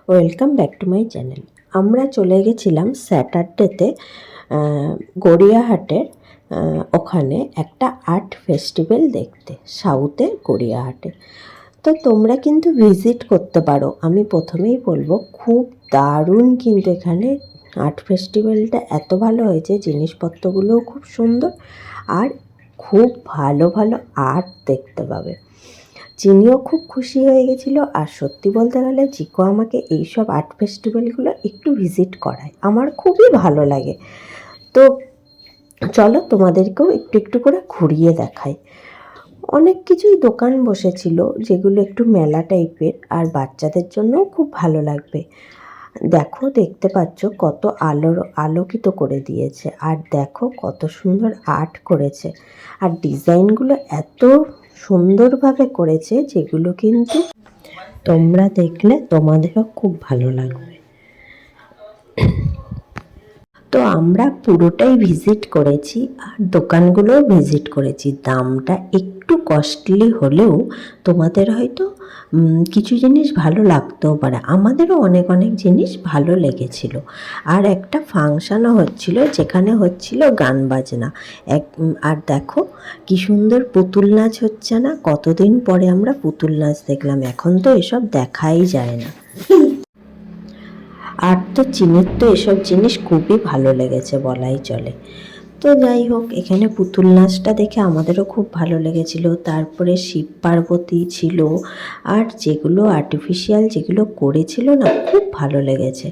Welcome back to my channel. আমরা চলে গেছিলাম স্যাটারডেতে গড়িয়াহাটের ওখানে একটা আর্ট ফেস্টিভ্যাল দেখতে, সাউথে গড়িয়াহাটে। তো তোমরা কিন্তু ভিজিট করতে পারো। আমি প্রথমেই বলবো খুব দারুণ, কিন্তু এখানে আর্ট ফেস্টিভ্যালটা এত ভালো হয়েছে, জিনিসপত্রগুলোও খুব সুন্দর আর খুব ভালো ভালো আর্ট দেখতে পাবে। চিনিও খুব খুশি হয়ে গেছিলো। আর সত্যি বলতে গেলে জিকো আমাকে এইসব আর্ট ফেস্টিভ্যালগুলো একটু ভিজিট করায়, আমার খুবই ভালো লাগে। তো চলো তোমাদেরকেও একটু একটু করে ঘুরিয়ে দেখাই। অনেক কিছুই দোকান বসেছিল যেগুলো একটু মেলা টাইপের, আর বাচ্চাদের জন্যও খুব ভালো লাগবে। দেখো, দেখতে পাচ্ছ কত আলোকিত করে দিয়েছে, আর দেখো কত সুন্দর আর্ট করেছে, আর ডিজাইনগুলো এত সুন্দরভাবে করেছে যেগুলো কিন্তু তোমরা দেখলে তোমাদেরও খুব ভালো লাগবে। তো আমরা পুরোটাই ভিজিট করেছি আর দোকানগুলোও ভিজিট করেছি। দামটা একটু কস্টলি হলেও তোমাদের হয়তো কিছু জিনিস ভালো লাগতেও পারে, আমাদেরও অনেক অনেক জিনিস ভালো লেগেছিল। আর একটা ফাংশানও হচ্ছিল, যেখানে হচ্ছিল গান বাজনা। আর দেখো কি সুন্দর পুতুল নাচ হচ্ছে না? কতদিন পরে আমরা পুতুল নাচ দেখলাম, এখন তো এসব দেখাই যায় না। আর তো চিনির তো এসব জিনিস খুবই ভালো লেগেছে বলাই চলে। তো যাই হোক, এখানে পুতুল নাচটা দেখে আমাদেরও খুব ভালো লেগেছিল। তারপরে শিব পার্বতী ছিল, আর যেগুলো আর্টিফিশিয়াল যেগুলো করেছিল না, খুব ভালো লেগেছে।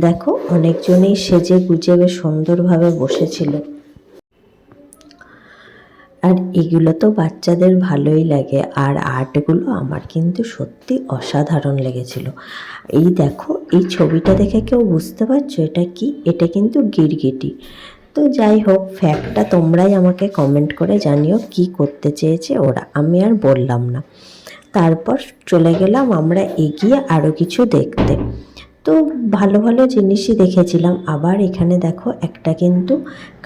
দেখো অনেকজনেই সেজে গুজে বেশ সুন্দরভাবে বসেছিল। আর এগুলো তো বাচ্চাদের ভালোই লাগে, আর আর্টগুলো আমার কিন্তু সত্যি অসাধারণ লেগেছিল। এই দেখো, এই ছবিটা দেখে কেউ বুঝতে পারছো এটা কি? এটা কিন্তু গিরগিটি। তো যাই হোক, ফ্যাক্টটা তোমরাই আমাকে কমেন্ট করে জানিও কি করতে চেয়েছে ওরা, আমি আর বললাম না। তারপর চলে গেলাম আমরা এগিয়ে আরও কিছু দেখতে। তো ভালো ভালো জিনিসই দেখেছিলাম। আবার এখানে দেখো একটা কিন্তু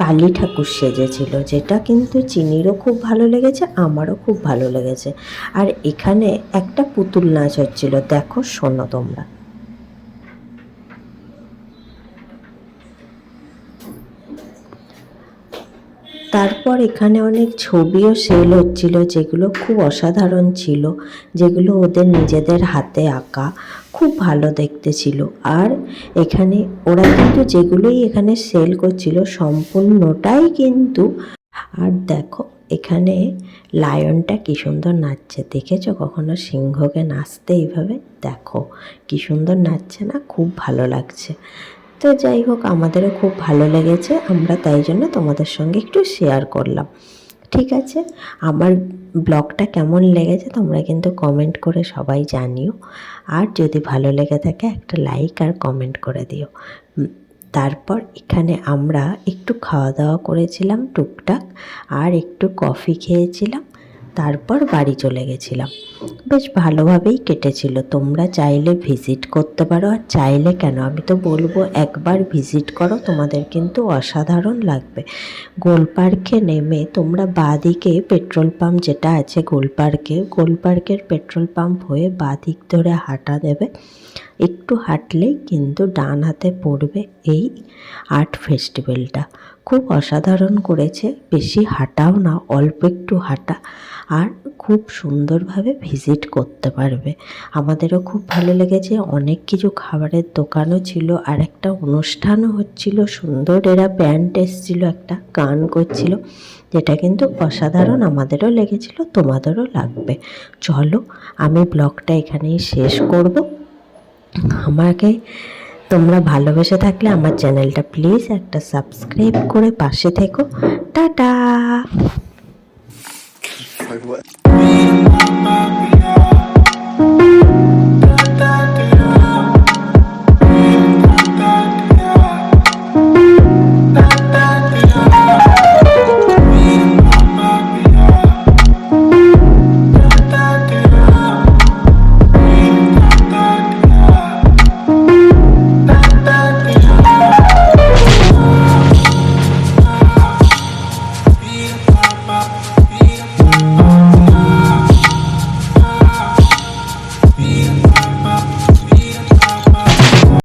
কালী ঠাকুর সেজেছিল, যেটা কিন্তু চিনিরও খুব ভালো লেগেছে, আমারও খুব ভালো লেগেছে। আর এখানে একটা পুতুল নাচ হচ্ছিল, দেখো শোনো তোমরা। তারপর এখানে অনেক ছবিও সেল হচ্ছিল, যেগুলো খুব অসাধারণ ছিল, যেগুলো ওদের নিজেদের হাতে আঁকা, খুব ভালো দেখতে ছিল। আর এখানে ওরা কিন্তু যেগুলোই এখানে সেল করছিল সম্পূর্ণটাই কিন্তু। আর দেখো এখানে লায়নটা কি সুন্দর নাচছে, দেখেছো কখনো সিংহকে নাচতে? এইভাবে দেখো কি সুন্দর নাচছে না? খুব ভালো লাগছে। তো যাই হোক, আমাদেরও খুব ভালো লেগেছে, আমরা তাই জন্য তোমাদের সঙ্গে একটু শেয়ার করলাম। ঠিক আছে, আমার ব্লগটা কেমন লেগেছে তোমরা কিন্তু কমেন্ট করে সবাই জানিও। আর যদি ভালো লেগে থাকে একটা লাইক আর কমেন্ট করে দিও। তারপর এখানে আমরা একটু খাওয়া দাওয়া করেছিলাম টুকটাক, আর একটু কফি খেয়েছিলাম। তারপর বাড়ি চলে গেছিলাম। বেশ ভালোভাবেই কেটেছিল। তোমরা চাইলে ভিজিট করতে পারো, আর চাইলে কেন, আমি তো বলবো একবার ভিজিট করো, তোমাদের কিন্তু অসাধারণ লাগবে। গোলপার্কে নেমে তোমরা বাঁদিকে পেট্রোল পাম্প যেটা আছে গোলপার্কের পেট্রোল পাম্প হয়ে বাঁদিক ধরে হাঁটা দেবে। একটু হাঁটলেই কিন্তু ডান হাতে পড়বে এই আর্ট ফেস্টিভ্যালটা। খুব অসাধারণ করেছে, বেশি হাঁটাও না, অল্প একটু হাঁটা, আর খুব সুন্দরভাবে ভিজিট করতে পারবে। আমাদেরও খুব ভালো লেগেছে। অনেক কিছু খাবারের দোকানও ছিল, আর একটা অনুষ্ঠানও হচ্ছিল সুন্দর। এরা ব্যান্ড এসেছিল, একটা গান করছিল, যেটা কিন্তু অসাধারণ, আমাদেরও লেগেছিল, তোমাদেরও লাগবে। চলো, আমি ব্লগটা এখানেই শেষ করব। আমাকে তোমরা ভালোবেসে থাকলে আমার চ্যানেলটা প্লিজ একটা সাবস্ক্রাইব করে পাশে থেকো। টাটা।